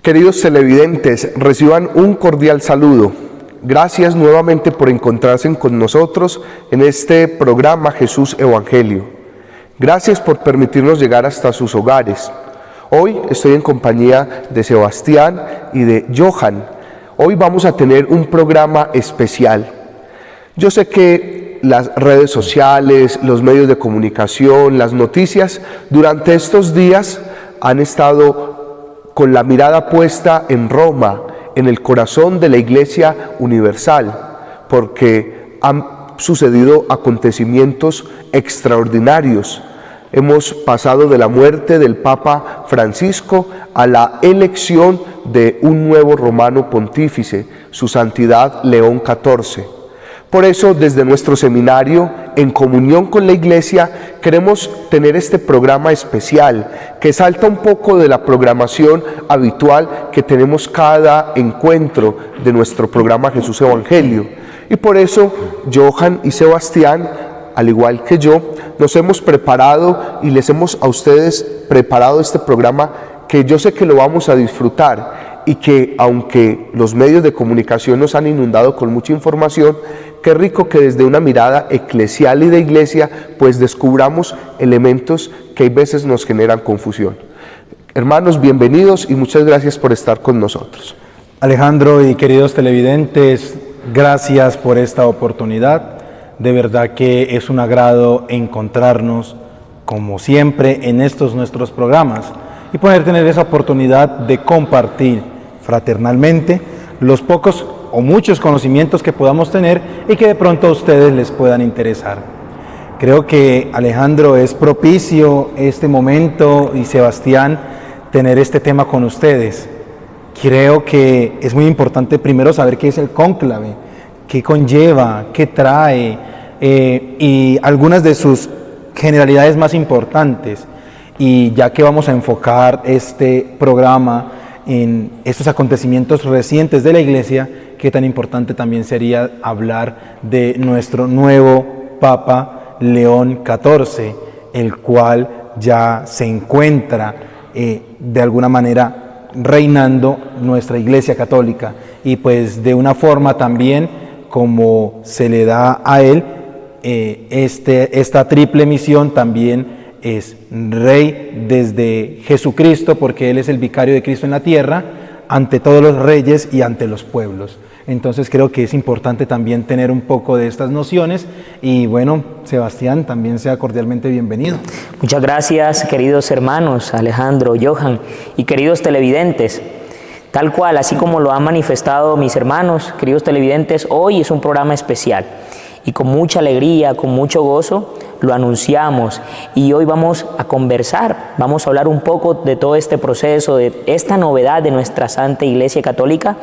Queridos televidentes, reciban un cordial saludo. Gracias nuevamente por encontrarse con nosotros en este programa Jesús Evangelio. Gracias por permitirnos llegar hasta sus hogares. Hoy estoy en compañía de Sebastián y de Johan. Hoy vamos a tener un programa especial. Yo sé que las redes sociales, los medios de comunicación, las noticias, durante estos días han estado con la mirada puesta en Roma, en el corazón de la Iglesia Universal, porque han sucedido acontecimientos extraordinarios. Hemos pasado de la muerte del Papa Francisco a la elección de un nuevo romano pontífice, su santidad León XIV. Por eso, desde nuestro seminario, en comunión con la Iglesia, queremos tener este programa especial que salta un poco de la programación habitual que tenemos cada encuentro de nuestro programa Jesús Evangelio. Y por eso, Johan y Sebastián, al igual que yo, nos hemos preparado y les hemos a ustedes preparado este programa que yo sé que lo vamos a disfrutar y que, aunque los medios de comunicación nos han inundado con mucha información, qué rico que desde una mirada eclesial y de iglesia, pues descubramos elementos que a veces nos generan confusión. Hermanos, bienvenidos y muchas gracias por estar con nosotros. Alejandro y queridos televidentes, gracias por esta oportunidad. De verdad que es un agrado encontrarnos, como siempre, en estos nuestros programas y poder tener esa oportunidad de compartir fraternalmente los pocos o muchos conocimientos que podamos tener y que de pronto a ustedes les puedan interesar. Creo que, Alejandro, es propicio este momento y Sebastián tener este tema con ustedes. Creo que es muy importante primero saber qué es el cónclave, qué conlleva, qué trae y algunas de sus generalidades más importantes. Y ya que vamos a enfocar este programa en estos acontecimientos recientes de la Iglesia, qué tan importante también sería hablar de nuestro nuevo Papa León XIV, el cual ya se encuentra de alguna manera reinando nuestra Iglesia Católica, y pues de una forma también como se le da a él esta triple misión. También es rey desde Jesucristo, porque él es el vicario de Cristo en la tierra, ante todos los reyes y ante los pueblos. Entonces creo que es importante también tener un poco de estas nociones. Y bueno, Sebastián, también sea cordialmente bienvenido. Muchas gracias, queridos hermanos, Alejandro, Johan y queridos televidentes. Tal cual, así como lo han manifestado mis hermanos, queridos televidentes, hoy es un programa especial y con mucha alegría, con mucho gozo, lo anunciamos, y hoy vamos a conversar, vamos a hablar un poco de todo este proceso, de esta novedad de nuestra Santa Iglesia Católica,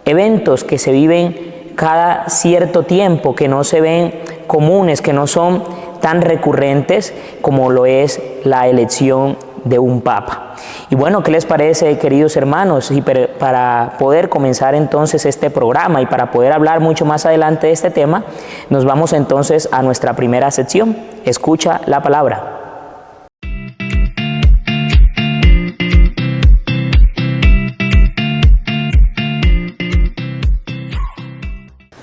eventos que se viven cada cierto tiempo, que no se ven comunes, que no son tan recurrentes como lo es la elección de un Papa. Y bueno, ¿qué les parece, queridos hermanos? Y para poder comenzar entonces este programa y para poder hablar mucho más adelante de este tema, nos vamos entonces a nuestra primera sección. Escucha la palabra.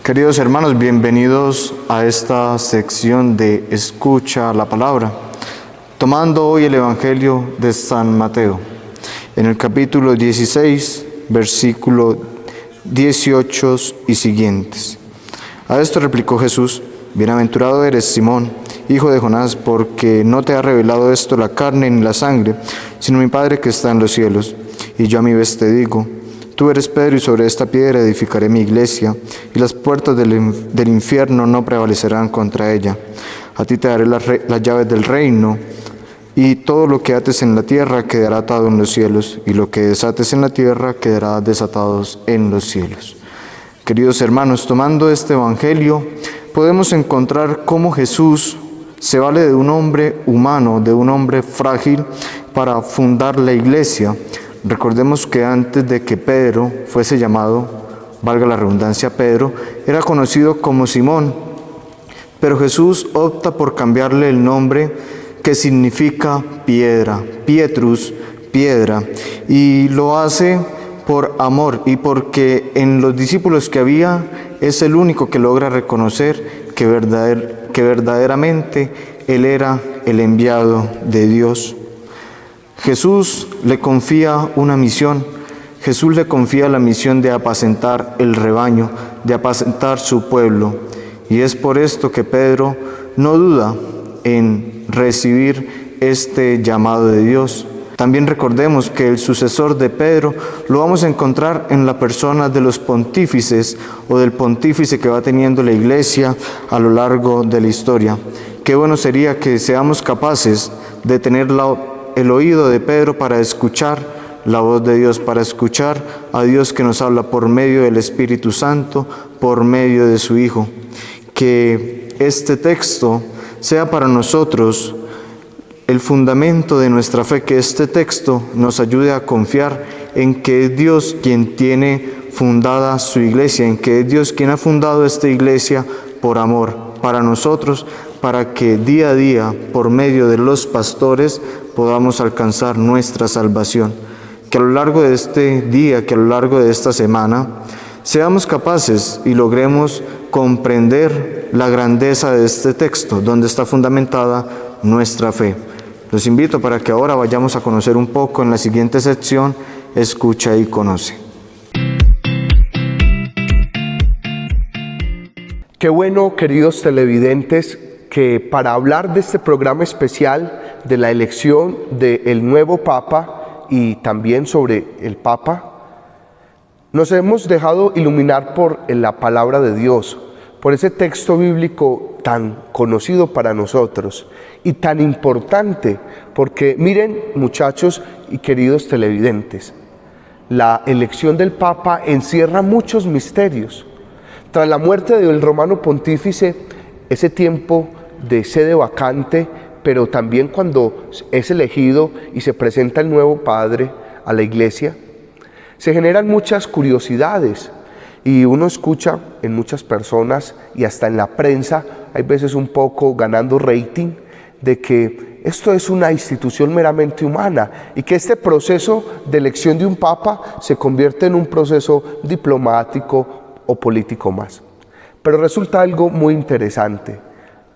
Queridos hermanos, bienvenidos a esta sección de Escucha la Palabra, tomando hoy el Evangelio de San Mateo, en el capítulo 16, versículo 18 y siguientes. A esto replicó Jesús: Bienaventurado eres, Simón, hijo de Jonás, porque no te ha revelado esto la carne ni la sangre, sino mi Padre que está en los cielos. Y yo a mi vez te digo: tú eres Pedro, y sobre esta piedra edificaré mi iglesia, y las puertas del infierno no prevalecerán contra ella. A ti te daré las llaves del reino, y todo lo que ates en la tierra quedará atado en los cielos, y lo que desates en la tierra quedará desatado en los cielos. Queridos hermanos, tomando este evangelio, podemos encontrar cómo Jesús se vale de un hombre humano, de un hombre frágil, para fundar la iglesia. Recordemos que antes de que Pedro fuese llamado, valga la redundancia, Pedro, era conocido como Simón, pero Jesús opta por cambiarle el nombre, que significa piedra, Pietrus, piedra, y lo hace por amor y porque en los discípulos que había es el único que logra reconocer que verdaderamente Él era el enviado de Dios. Jesús le confía una misión. Jesús le confía la misión de apacentar el rebaño, de apacentar su pueblo. Y es por esto que Pedro no duda en recibir este llamado de Dios. También recordemos que el sucesor de Pedro lo vamos a encontrar en la persona de los pontífices o del pontífice que va teniendo la Iglesia a lo largo de la historia. Qué bueno sería que seamos capaces de tener el oído de Pedro para escuchar la voz de Dios, para escuchar a Dios que nos habla por medio del Espíritu Santo, por medio de su Hijo. Que este texto sea para nosotros el fundamento de nuestra fe, que este texto nos ayude a confiar en que es Dios quien tiene fundada su iglesia, en que es Dios quien ha fundado esta iglesia por amor para nosotros, para que día a día, por medio de los pastores, podamos alcanzar nuestra salvación. Que a lo largo de este día, que a lo largo de esta semana, seamos capaces y logremos comprender la grandeza de este texto, donde está fundamentada nuestra fe. Los invito para que ahora vayamos a conocer un poco en la siguiente sección, Escucha y Conoce. Qué bueno, queridos televidentes, que para hablar de este programa especial de la elección del nuevo Papa y también sobre el Papa, nos hemos dejado iluminar por la palabra de Dios, por ese texto bíblico tan conocido para nosotros y tan importante, porque miren, muchachos y queridos televidentes, la elección del Papa encierra muchos misterios. Tras la muerte del romano pontífice, ese tiempo de sede vacante, pero también cuando es elegido y se presenta el nuevo padre a la iglesia, se generan muchas curiosidades y uno escucha en muchas personas y hasta en la prensa, hay veces un poco ganando rating, de que esto es una institución meramente humana y que este proceso de elección de un papa se convierte en un proceso diplomático o político más. Pero resulta algo muy interesante.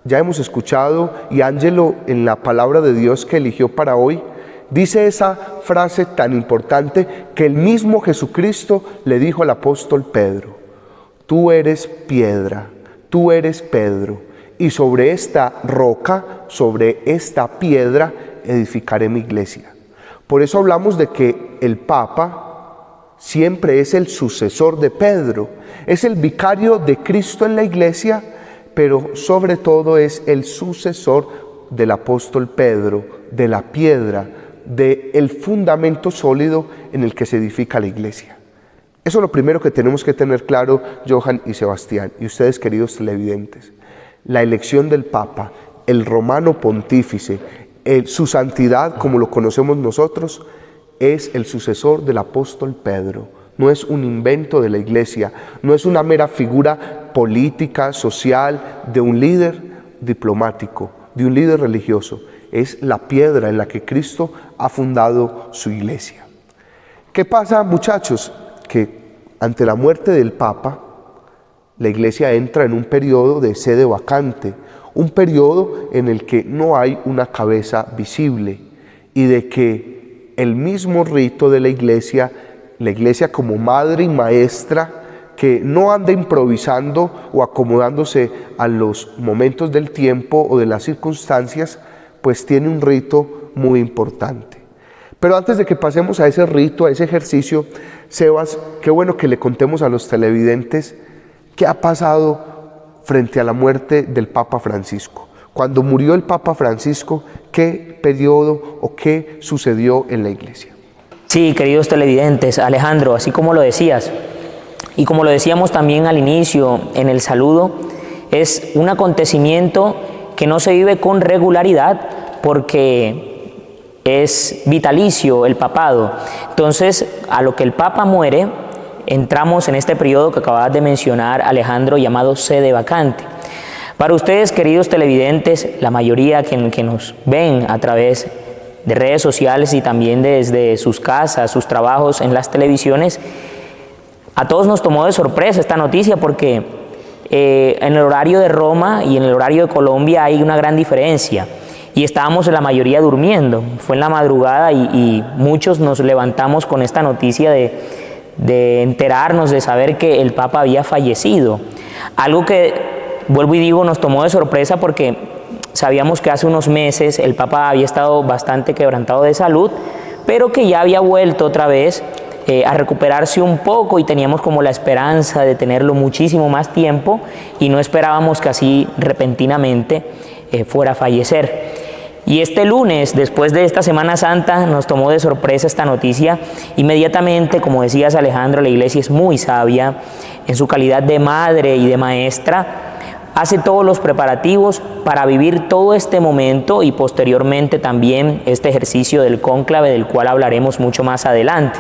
Ya hemos escuchado, y Ángelo en la palabra de Dios que eligió para hoy, dice esa frase tan importante que el mismo Jesucristo le dijo al apóstol Pedro: tú eres piedra, tú eres Pedro, y sobre esta roca, sobre esta piedra, edificaré mi iglesia. Por eso hablamos de que el Papa siempre es el sucesor de Pedro, es el vicario de Cristo en la iglesia, pero sobre todo es el sucesor del apóstol Pedro, de la piedra, del fundamento sólido en el que se edifica la iglesia. Eso es lo primero que tenemos que tener claro, Johan y Sebastián, y ustedes, queridos televidentes. La elección del Papa, el romano pontífice, su santidad, como lo conocemos nosotros, es el sucesor del apóstol Pedro. No es un invento de la iglesia, no es una mera figura política, social, de un líder diplomático, de un líder religioso. Es la piedra en la que Cristo ha fundado su iglesia. ¿Qué pasa, muchachos? Que ante la muerte del Papa, la iglesia entra en un periodo de sede vacante, un periodo en el que no hay una cabeza visible y de que el mismo rito de la iglesia como madre y maestra, que no anda improvisando o acomodándose a los momentos del tiempo o de las circunstancias, pues tiene un rito muy importante. Pero antes de que pasemos a ese rito, a ese ejercicio, Sebas, qué bueno que le contemos a los televidentes qué ha pasado frente a la muerte del Papa Francisco. Cuando murió el Papa Francisco, ¿qué periodo o qué sucedió en la iglesia? Sí, queridos televidentes, Alejandro, así como lo decías, y como lo decíamos también al inicio en el saludo, es un acontecimiento que no se vive con regularidad porque es vitalicio el papado. Entonces, a lo que el Papa muere, entramos en este periodo que acabas de mencionar, Alejandro, llamado sede vacante. Para ustedes, queridos televidentes, la mayoría que nos ven a través redes sociales y también desde sus casas, sus trabajos en las televisiones, a todos nos tomó de sorpresa esta noticia porque en el horario de Roma y en el horario de Colombia hay una gran diferencia y estábamos la mayoría durmiendo. Fue en la madrugada y muchos nos levantamos con esta noticia de enterarnos, de saber que el Papa había fallecido. Algo que, vuelvo y digo, nos tomó de sorpresa porque sabíamos que hace unos meses el Papa había estado bastante quebrantado de salud, pero que ya había vuelto otra vez a recuperarse un poco y teníamos como la esperanza de tenerlo muchísimo más tiempo y no esperábamos que así repentinamente fuera a fallecer. Y este lunes, después de esta Semana Santa, nos tomó de sorpresa esta noticia. Inmediatamente, como decías Alejandro, la Iglesia es muy sabia, en su calidad de madre y de maestra, hace todos los preparativos para vivir todo este momento y posteriormente también este ejercicio del cónclave, del cual hablaremos mucho más adelante.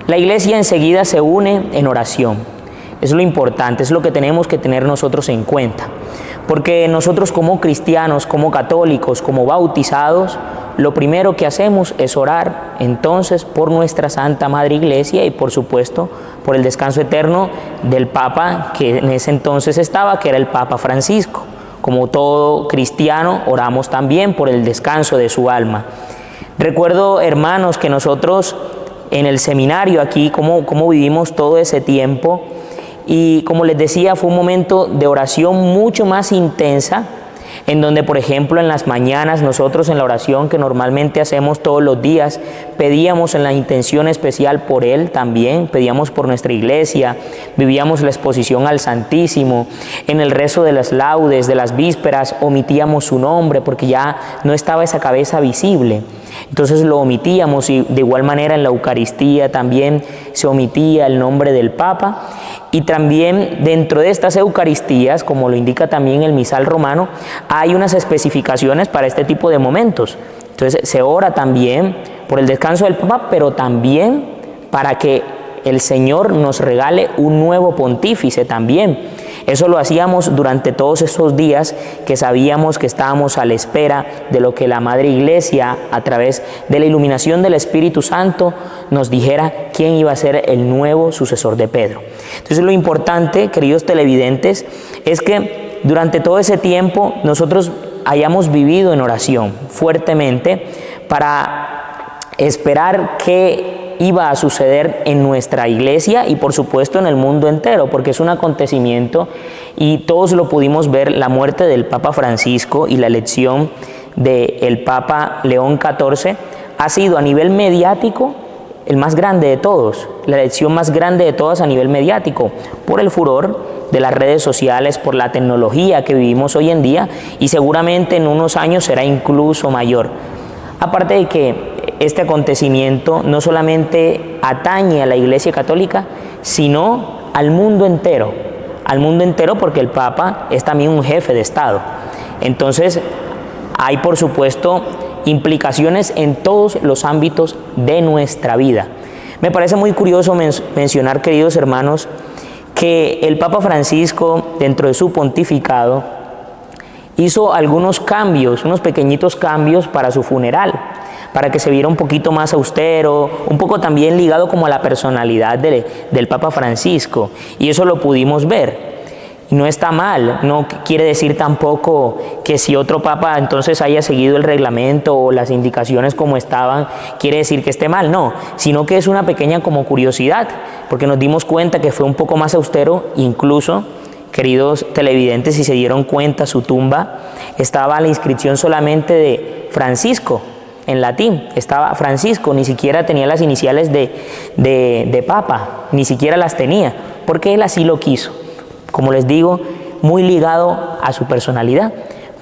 La Iglesia enseguida se une en oración. Es lo importante, es lo que tenemos que tener nosotros en cuenta. Porque nosotros como cristianos, como católicos, como bautizados, lo primero que hacemos es orar entonces por nuestra Santa Madre Iglesia y por supuesto por el descanso eterno del Papa que en ese entonces estaba, que era el Papa Francisco. Como todo cristiano, oramos también por el descanso de su alma. Recuerdo, hermanos, que nosotros en el seminario aquí, cómo vivimos todo ese tiempo. Y como les decía, fue un momento de oración mucho más intensa, en donde, por ejemplo, en las mañanas nosotros en la oración que normalmente hacemos todos los días, pedíamos en la intención especial por él también, pedíamos por nuestra iglesia, vivíamos la exposición al Santísimo, en el rezo de las laudes, de las vísperas, omitíamos su nombre porque ya no estaba esa cabeza visible. Entonces lo omitíamos y de igual manera en la Eucaristía también se omitía el nombre del Papa. Y también dentro de estas Eucaristías, como lo indica también el misal romano, hay unas especificaciones para este tipo de momentos. Entonces se ora también por el descanso del Papa, pero también para que el Señor nos regale un nuevo pontífice también. Eso lo hacíamos durante todos esos días que sabíamos que estábamos a la espera de lo que la Madre Iglesia, a través de la iluminación del Espíritu Santo, nos dijera quién iba a ser el nuevo sucesor de Pedro. Entonces lo importante, queridos televidentes, es que durante todo ese tiempo nosotros hayamos vivido en oración fuertemente para esperar que iba a suceder en nuestra iglesia y por supuesto en el mundo entero, porque es un acontecimiento y todos lo pudimos ver, la muerte del Papa Francisco y la elección del Papa León XIV ha sido a nivel mediático el más grande de todos, la elección más grande de todas a nivel mediático, por el furor de las redes sociales, por la tecnología que vivimos hoy en día y seguramente en unos años será incluso mayor. Aparte de que este acontecimiento no solamente atañe a la Iglesia Católica, sino al mundo entero porque el Papa es también un jefe de Estado. Entonces, hay por supuesto implicaciones en todos los ámbitos de nuestra vida. Me parece muy curioso mencionar, queridos hermanos, que el Papa Francisco, dentro de su pontificado, hizo algunos cambios, unos pequeñitos cambios para su funeral, para que se viera un poquito más austero, un poco también ligado como a la personalidad del Papa Francisco, y eso lo pudimos ver. Y no está mal, no quiere decir tampoco que si otro papa entonces haya seguido el reglamento o las indicaciones como estaban, quiere decir que esté mal, no, sino que es una pequeña como curiosidad, porque nos dimos cuenta que fue un poco más austero, incluso, queridos televidentes, si se dieron cuenta, su tumba estaba la inscripción solamente de Francisco, en latín, estaba Francisco, ni siquiera tenía las iniciales de Papa, ni siquiera las tenía, porque él así lo quiso. Como les digo, muy ligado a su personalidad,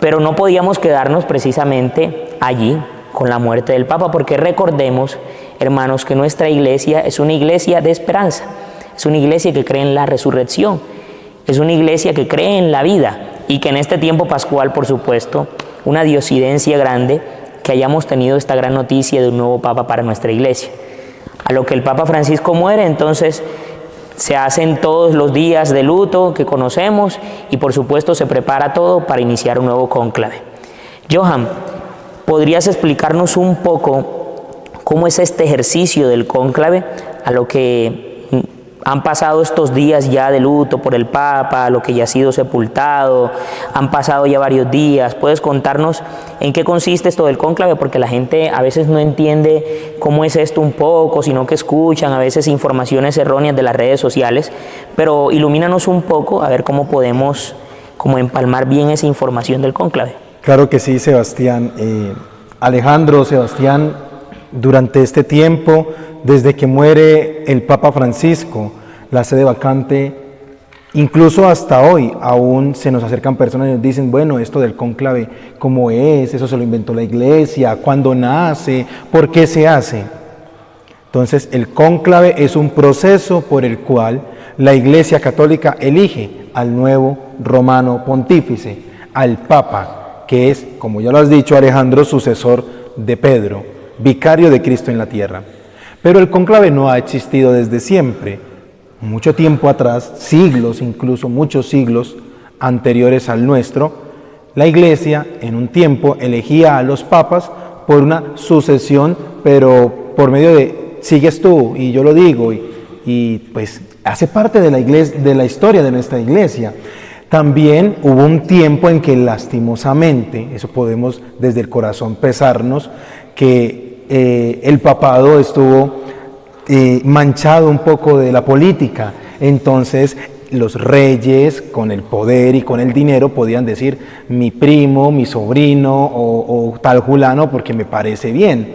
pero no podíamos quedarnos precisamente allí con la muerte del Papa, porque recordemos, hermanos, que nuestra iglesia es una iglesia de esperanza, es una iglesia que cree en la resurrección, es una iglesia que cree en la vida y que en este tiempo pascual, por supuesto, una diosidencia grande, que hayamos tenido esta gran noticia de un nuevo Papa para nuestra iglesia. A lo que el Papa Francisco muere, entonces se hacen todos los días de luto que conocemos y por supuesto se prepara todo para iniciar un nuevo cónclave. Johan, ¿podrías explicarnos un poco cómo es este ejercicio del cónclave a lo que han pasado estos días ya de luto por el Papa, a lo que ya ha sido sepultado, han pasado ya varios días? ¿Puedes contarnos en qué consiste esto del cónclave? Porque la gente a veces no entiende cómo es esto un poco, sino que escuchan a veces informaciones erróneas de las redes sociales, pero ilumínanos un poco a ver cómo podemos empalmar bien esa información del cónclave. Claro que sí, Sebastián. Alejandro, Sebastián, durante este tiempo, desde que muere el Papa Francisco, la sede vacante, incluso hasta hoy, aún se nos acercan personas y nos dicen, bueno, esto del cónclave, ¿cómo es? ¿Eso se lo inventó la Iglesia? ¿Cuándo nace? ¿Por qué se hace? Entonces, el cónclave es un proceso por el cual la Iglesia Católica elige al nuevo romano pontífice, al Papa, que es, como ya lo has dicho, Alejandro, sucesor de Pedro, vicario de Cristo en la tierra. Pero el cónclave no ha existido desde siempre. Mucho tiempo atrás, siglos, incluso muchos siglos anteriores al nuestro, la Iglesia en un tiempo elegía a los papas por una sucesión, pero por medio de sigues tú y yo lo digo, y pues hace parte de la iglesia, de la historia de nuestra Iglesia. También hubo un tiempo en que lastimosamente, eso podemos desde el corazón pesarnos, que el papado estuvo manchado un poco de la política. Entonces los reyes con el poder y con el dinero podían decir mi primo, mi sobrino o tal fulano porque me parece bien.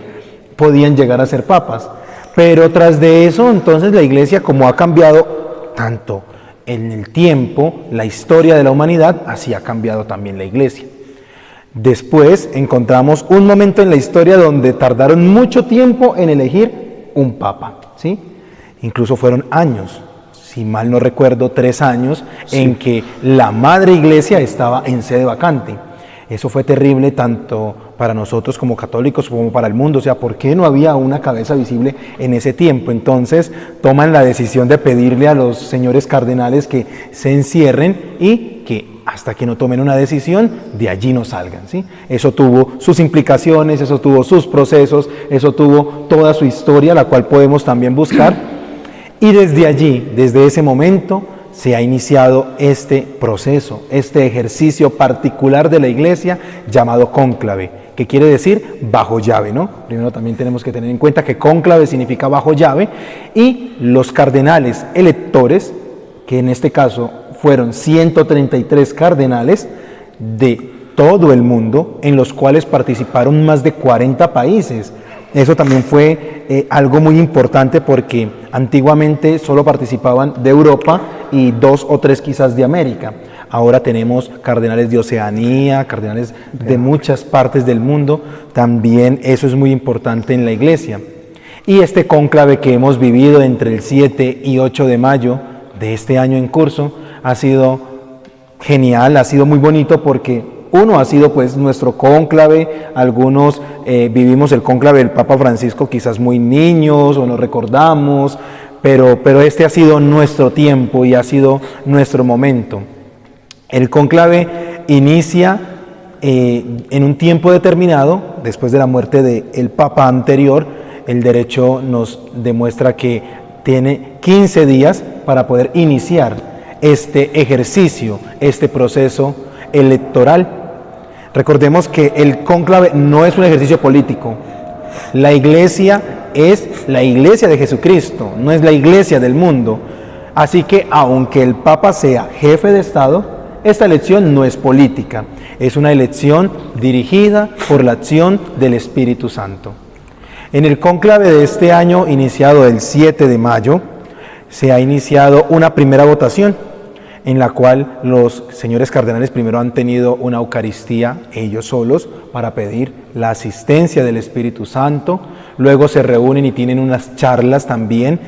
Podían llegar a ser papas. Pero tras de eso, entonces la Iglesia, como ha cambiado tanto en el tiempo, la historia de la humanidad, así ha cambiado también la Iglesia. Después encontramos un momento en la historia donde tardaron mucho tiempo en elegir un papa, ¿sí? Incluso fueron años, si mal no recuerdo, 3 años, sí, en que la Madre Iglesia estaba en sede vacante. Eso fue terrible tanto para nosotros como católicos como para el mundo. O sea, ¿por qué no había una cabeza visible en ese tiempo? Entonces toman la decisión de pedirle a los señores cardenales que se encierren y que hasta que no tomen una decisión, de allí no salgan, ¿sí? Eso tuvo sus implicaciones, eso tuvo sus procesos, eso tuvo toda su historia, la cual podemos también buscar. Y desde allí, desde ese momento, se ha iniciado este proceso, este ejercicio particular de la Iglesia llamado cónclave, que quiere decir bajo llave, ¿no? Primero también tenemos que tener en cuenta que cónclave significa bajo llave, y los cardenales electores, que en este caso fueron 133 cardenales de todo el mundo, en los cuales participaron más de 40 países. Eso también fue algo muy importante porque antiguamente solo participaban de Europa y 2 o 3 quizás de América. Ahora tenemos cardenales de Oceanía, cardenales de muchas partes del mundo. También eso es muy importante en la Iglesia. Y este cónclave que hemos vivido entre el 7 y 8 de mayo de este año en curso ha sido genial, ha sido muy bonito porque uno ha sido pues nuestro cónclave, algunos vivimos el cónclave del Papa Francisco quizás muy niños o no recordamos, pero este ha sido nuestro tiempo y ha sido nuestro momento. El cónclave inicia en un tiempo determinado, después de la muerte del Papa anterior. El derecho nos demuestra que tiene 15 días para poder iniciar este ejercicio, este proceso electoral. Recordemos que el cónclave no es un ejercicio político. La Iglesia es la Iglesia de Jesucristo, no es la Iglesia del mundo. Así que aunque el Papa sea jefe de Estado, esta elección no es política, es una elección dirigida por la acción del Espíritu Santo. En el cónclave de este año, iniciado el 7 de mayo, se ha iniciado una primera votación en la cual los señores cardenales primero han tenido una Eucaristía ellos solos para pedir la asistencia del Espíritu Santo, luego se reúnen y tienen unas charlas también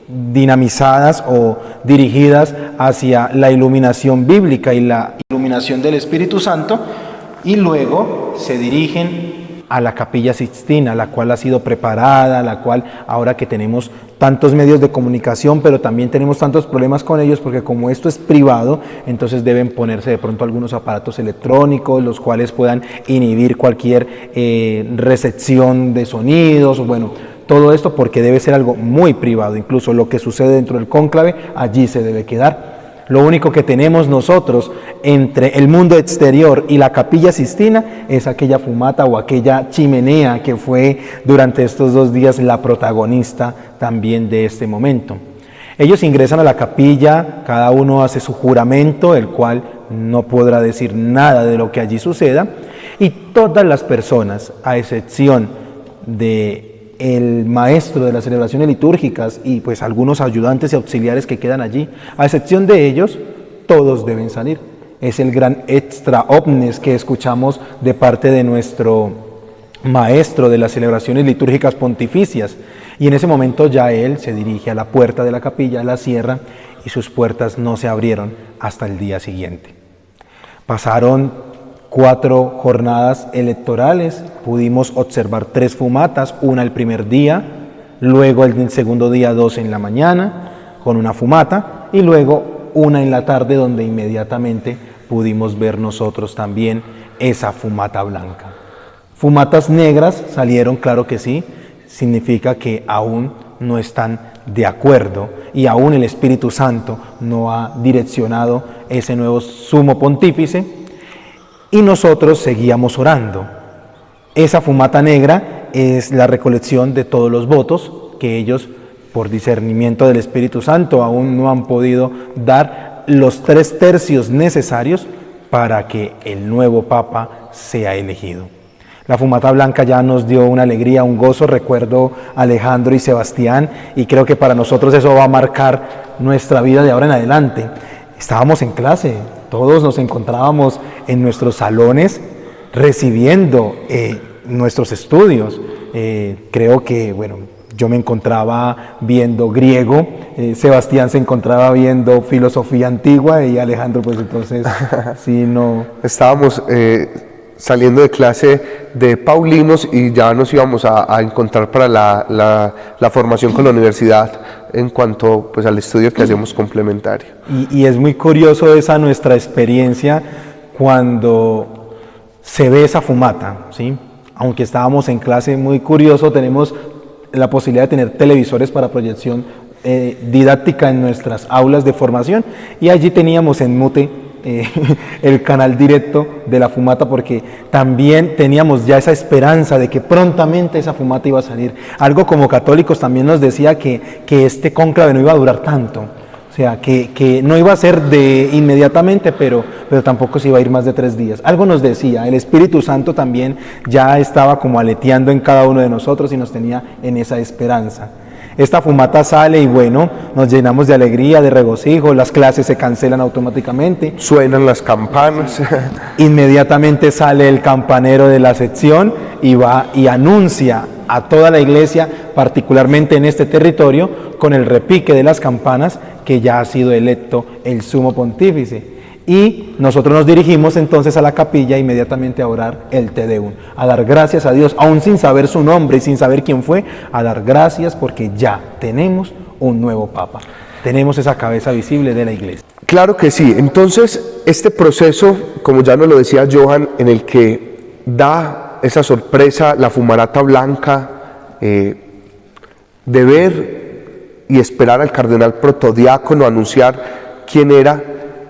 dinamizadas o dirigidas hacia la iluminación bíblica y la iluminación del Espíritu Santo, y luego se dirigen a la Capilla Sixtina, la cual ha sido preparada, la cual ahora que tenemos tantos medios de comunicación, pero también tenemos tantos problemas con ellos, porque como esto es privado, entonces deben ponerse de pronto algunos aparatos electrónicos, los cuales puedan inhibir cualquier recepción de sonidos, bueno, todo esto porque debe ser algo muy privado, incluso lo que sucede dentro del cónclave, allí se debe quedar. Lo único que tenemos nosotros entre el mundo exterior y la Capilla Sixtina es aquella fumata o aquella chimenea que fue durante estos 2 días la protagonista también de este momento. Ellos ingresan a la capilla, cada uno hace su juramento, el cual no podrá decir nada de lo que allí suceda, y todas las personas, a excepción de el maestro de las celebraciones litúrgicas y pues algunos ayudantes y auxiliares que quedan allí, a excepción de ellos, todos deben salir. Es el gran extra omnes que escuchamos de parte de nuestro maestro de las celebraciones litúrgicas pontificias, y en ese momento ya él se dirige a la puerta de la capilla, la cierra, y sus puertas no se abrieron hasta el día siguiente. Pasaron 4 jornadas electorales, pudimos observar 3 fumatas, una el primer día, luego el segundo día 2 en la mañana con una fumata y luego una en la tarde donde inmediatamente pudimos ver nosotros también esa fumata blanca. Fumatas negras salieron, claro que sí, significa que aún no están de acuerdo y aún el Espíritu Santo no ha direccionado ese nuevo sumo pontífice. Y nosotros seguíamos orando. Esa fumata negra es la recolección de todos los votos que ellos, por discernimiento del Espíritu Santo, aún no han podido dar los 3/3 necesarios para que el nuevo Papa sea elegido. La fumata blanca ya nos dio una alegría, un gozo. Recuerdo a Alejandro y Sebastián, y creo que para nosotros eso va a marcar nuestra vida de ahora en adelante. Estábamos en clase, todos nos encontrábamos en nuestros salones recibiendo nuestros estudios. Creo que, bueno, yo me encontraba viendo griego, Sebastián se encontraba viendo filosofía antigua y Alejandro pues entonces sí no... Estábamos saliendo de clase de Paulinos y ya nos íbamos a encontrar para la formación con la universidad en cuanto pues al estudio que hacemos complementario. Y es muy curioso esa nuestra experiencia cuando se ve esa fumata, ¿sí? Aunque estábamos en clase, muy curioso, tenemos la posibilidad de tener televisores para proyección didáctica en nuestras aulas de formación, y allí teníamos en mute el canal directo de la fumata, porque también teníamos ya esa esperanza de que prontamente esa fumata iba a salir. Algo como católicos también nos decía que este cónclave no iba a durar tanto, o sea, que no iba a ser de inmediatamente, pero tampoco se iba a ir más de 3 días. Algo nos decía, el Espíritu Santo también ya estaba como aleteando en cada uno de nosotros y nos tenía en esa esperanza. Esta fumata sale y bueno, nos llenamos de alegría, de regocijo, las clases se cancelan automáticamente. Suenan las campanas. Inmediatamente sale el campanero de la sección y va y anuncia a toda la iglesia, particularmente en este territorio, con el repique de las campanas, que ya ha sido electo el sumo pontífice. Y nosotros nos dirigimos entonces a la capilla inmediatamente a orar el Te Deum, a dar gracias a Dios, aún sin saber su nombre y sin saber quién fue, a dar gracias porque ya tenemos un nuevo Papa, tenemos esa cabeza visible de la iglesia. Claro que sí. Entonces, este proceso, como ya nos lo decía Johan, en el que da esa sorpresa la fumarata blanca, de ver y esperar al cardenal protodiácono anunciar quién era,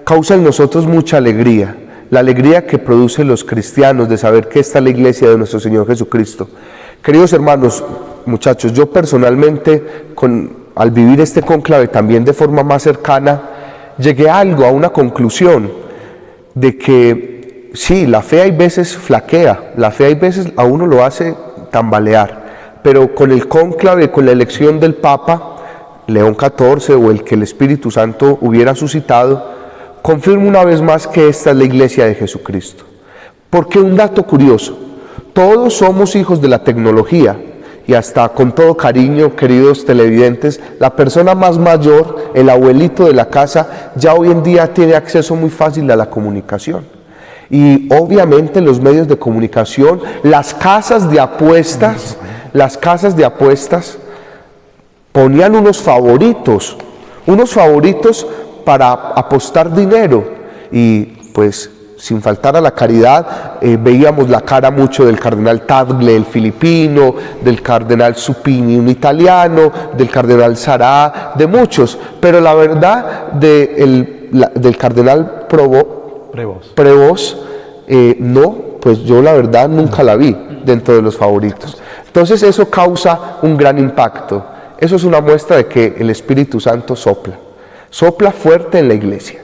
causa en nosotros mucha alegría, la alegría que producen los cristianos de saber que esta es la iglesia de nuestro Señor Jesucristo. Queridos hermanos, muchachos, yo personalmente, al vivir este cónclave también de forma más cercana, llegué a una conclusión de que sí, la fe hay veces flaquea, la fe hay veces a uno lo hace tambalear, pero con el cónclave, con la elección del Papa León XIV o el que el Espíritu Santo hubiera suscitado, confirmo una vez más que esta es la iglesia de Jesucristo. Porque un dato curioso, todos somos hijos de la tecnología y hasta con todo cariño, queridos televidentes, la persona más mayor, el abuelito de la casa, ya hoy en día tiene acceso muy fácil a la comunicación. Y obviamente los medios de comunicación, las casas de apuestas ponían unos favoritos para apostar dinero, y pues sin faltar a la caridad, veíamos la cara mucho del cardenal Tagle, el filipino, del cardenal Supini, un italiano, del cardenal Sará, de muchos, pero la verdad del cardenal Prevost, no, pues yo la verdad nunca la vi dentro de los favoritos. Entonces eso causa un gran impacto. Eso es una muestra de que el Espíritu Santo sopla fuerte en la iglesia.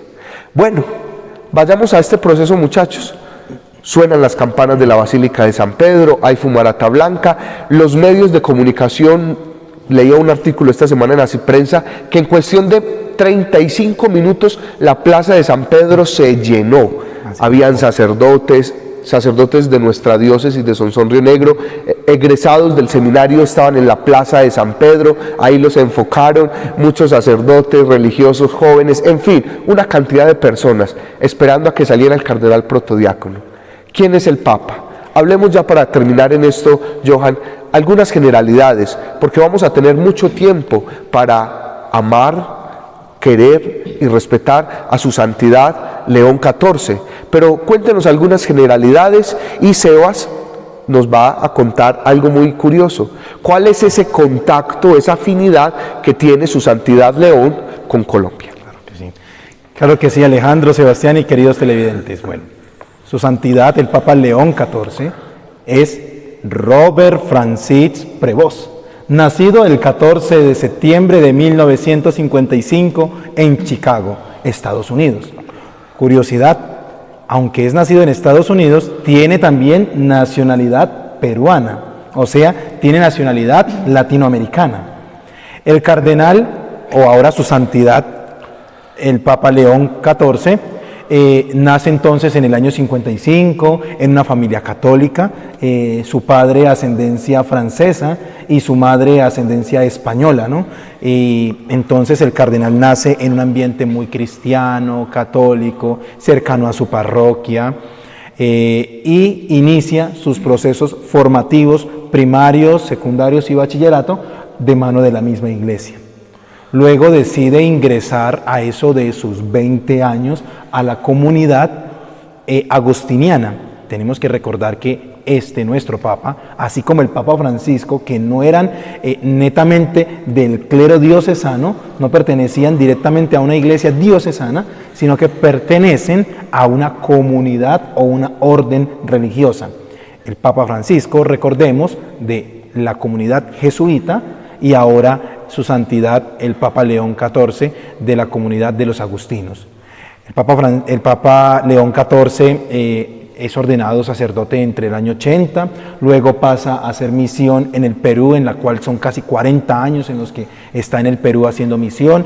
Bueno, vayamos a este proceso, muchachos. Suenan las campanas de la Basílica de San Pedro, hay fumarata blanca, los medios de comunicación, leía un artículo esta semana en la prensa, que en cuestión de 35 minutos la plaza de San Pedro se llenó. Habían sacerdotes de nuestra diócesis de Sonsón Río Negro, egresados del seminario estaban en la plaza de San Pedro, ahí los enfocaron, muchos sacerdotes, religiosos, jóvenes, en fin, una cantidad de personas esperando a que saliera el cardenal protodiácono. ¿Quién es el Papa? Hablemos ya para terminar en esto, Johan, algunas generalidades, porque vamos a tener mucho tiempo para amar, querer y respetar a su santidad León XIV, pero cuéntenos algunas generalidades y Sebas nos va a contar algo muy curioso. ¿Cuál es ese contacto, esa afinidad que tiene su santidad León con Colombia? Claro que sí, Alejandro, Sebastián y queridos televidentes. Bueno, su santidad, el Papa León XIV, es Robert Francis Prevost, nacido el 14 de septiembre de 1955 en Chicago, Estados Unidos. Curiosidad, aunque es nacido en Estados Unidos, tiene también nacionalidad peruana, o sea, tiene nacionalidad latinoamericana. El cardenal, o ahora su santidad, el Papa León XIV, nace entonces en el año 55 en una familia católica, su padre ascendencia francesa y su madre ascendencia española, ¿no? Y entonces el cardenal nace en un ambiente muy cristiano, católico, cercano a su parroquia, y inicia sus procesos formativos primarios, secundarios y bachillerato de mano de la misma iglesia. Luego decide ingresar a eso de sus 20 años a la comunidad agustiniana. Tenemos que recordar que nuestro Papa, así como el Papa Francisco, que no eran netamente del clero diocesano, no pertenecían directamente a una iglesia diocesana, sino que pertenecen a una comunidad o una orden religiosa. El Papa Francisco, recordemos, de la comunidad jesuita, y ahora su santidad el Papa León XIV de la comunidad de los agustinos. El Papa León XIV es ordenado sacerdote entre el año 80, luego pasa a hacer misión en el Perú, en la cual son casi 40 años en los que está en el Perú haciendo misión,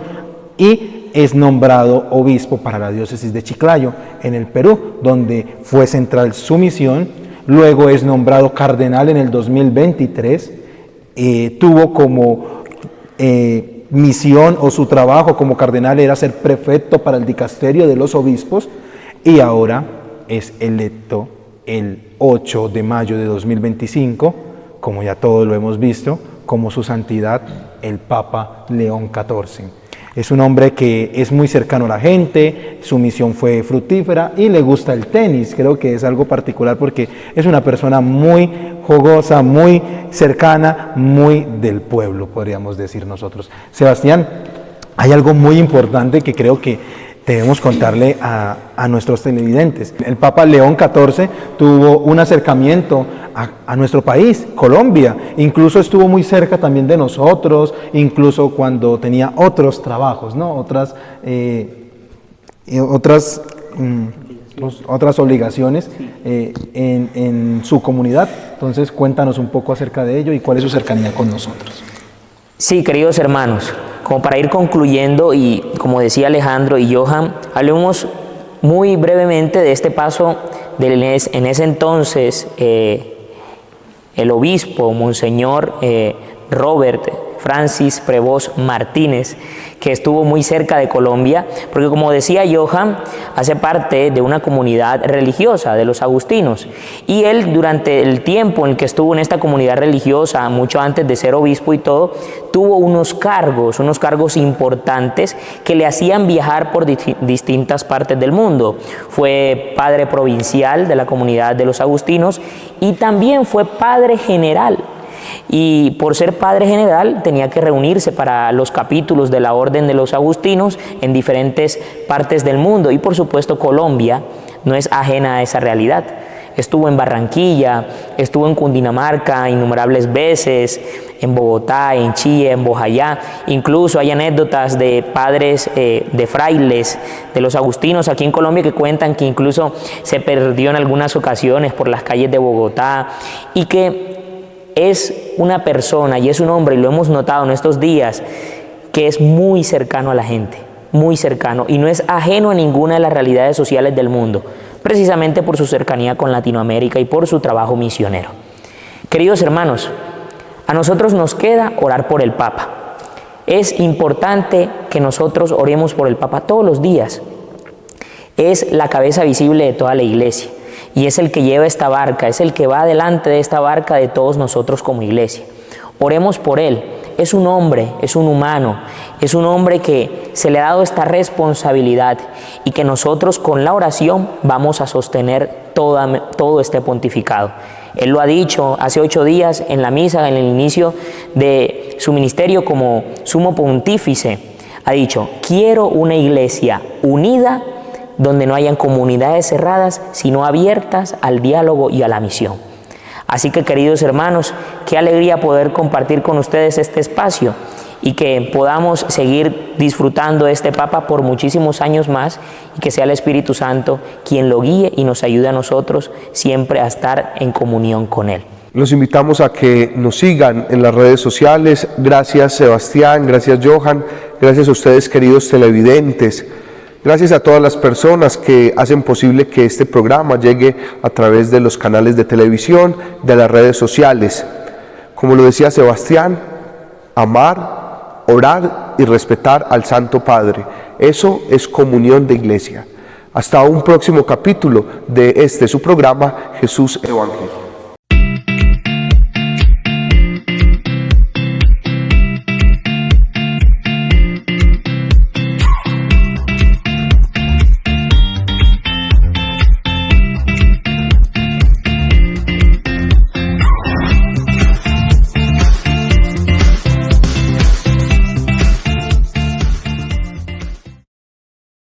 y es nombrado obispo para la diócesis de Chiclayo, en el Perú, donde fue central su misión. Luego es nombrado cardenal en el 2023, tuvo como misión o su trabajo como cardenal era ser prefecto para el dicasterio de los obispos, y ahora es electo el 8 de mayo de 2025, como ya todos lo hemos visto, como su santidad el Papa León XIV. Es un hombre que es muy cercano a la gente, su misión fue fructífera y le gusta el tenis. Creo que es algo particular porque es una persona muy jugosa, muy cercana, muy del pueblo, podríamos decir nosotros. Sebastián, hay algo muy importante que creo que debemos contarle a nuestros televidentes. El Papa León XIV tuvo un acercamiento a nuestro país, Colombia, incluso estuvo muy cerca también de nosotros, incluso cuando tenía otros trabajos, ¿no? Otras obligaciones en su comunidad. Entonces cuéntanos un poco acerca de ello y cuál es su cercanía con nosotros. Sí, queridos hermanos, como para ir concluyendo y como decía Alejandro y Johan, hablemos muy brevemente de este paso en ese entonces el obispo, Monseñor Robert Francis Prevost Martínez, que estuvo muy cerca de Colombia, porque como decía Johan, hace parte de una comunidad religiosa de los agustinos, y él durante el tiempo en el que estuvo en esta comunidad religiosa, mucho antes de ser obispo y todo, tuvo unos cargos importantes que le hacían viajar por distintas partes del mundo. Fue padre provincial de la comunidad de los agustinos y también fue padre general. Y por ser padre general tenía que reunirse para los capítulos de la Orden de los Agustinos en diferentes partes del mundo, y por supuesto Colombia no es ajena a esa realidad. Estuvo en Barranquilla, estuvo en Cundinamarca innumerables veces, en Bogotá, en Chía, en Bojayá. Incluso hay anécdotas de padres, de frailes de los agustinos aquí en Colombia que cuentan que incluso se perdió en algunas ocasiones por las calles de Bogotá, y que es una persona y es un hombre, y lo hemos notado en estos días, que es muy cercano a la gente, muy cercano, y no es ajeno a ninguna de las realidades sociales del mundo, precisamente por su cercanía con Latinoamérica y por su trabajo misionero. Queridos hermanos, a nosotros nos queda orar por el Papa. Es importante que nosotros oremos por el Papa todos los días. Es la cabeza visible de toda la Iglesia y es el que lleva esta barca, es el que va delante de esta barca de todos nosotros como Iglesia. Oremos por él. Es un hombre, es un humano, es un hombre que se le ha dado esta responsabilidad y que nosotros con la oración vamos a sostener todo este pontificado. Él lo ha dicho hace 8 días en la misa, en el inicio de su ministerio como sumo pontífice. Ha dicho: quiero una iglesia unida donde no hayan comunidades cerradas, sino abiertas al diálogo y a la misión. Así que, queridos hermanos, qué alegría poder compartir con ustedes este espacio y que podamos seguir disfrutando de este Papa por muchísimos años más, y que sea el Espíritu Santo quien lo guíe y nos ayude a nosotros siempre a estar en comunión con Él. Los invitamos a que nos sigan en las redes sociales. Gracias Sebastián, gracias Johan, gracias a ustedes queridos televidentes. Gracias a todas las personas que hacen posible que este programa llegue a través de los canales de televisión, de las redes sociales. Como lo decía Sebastián, amar, orar y respetar al Santo Padre. Eso es comunión de iglesia. Hasta un próximo capítulo de su programa Jesús Evangelio.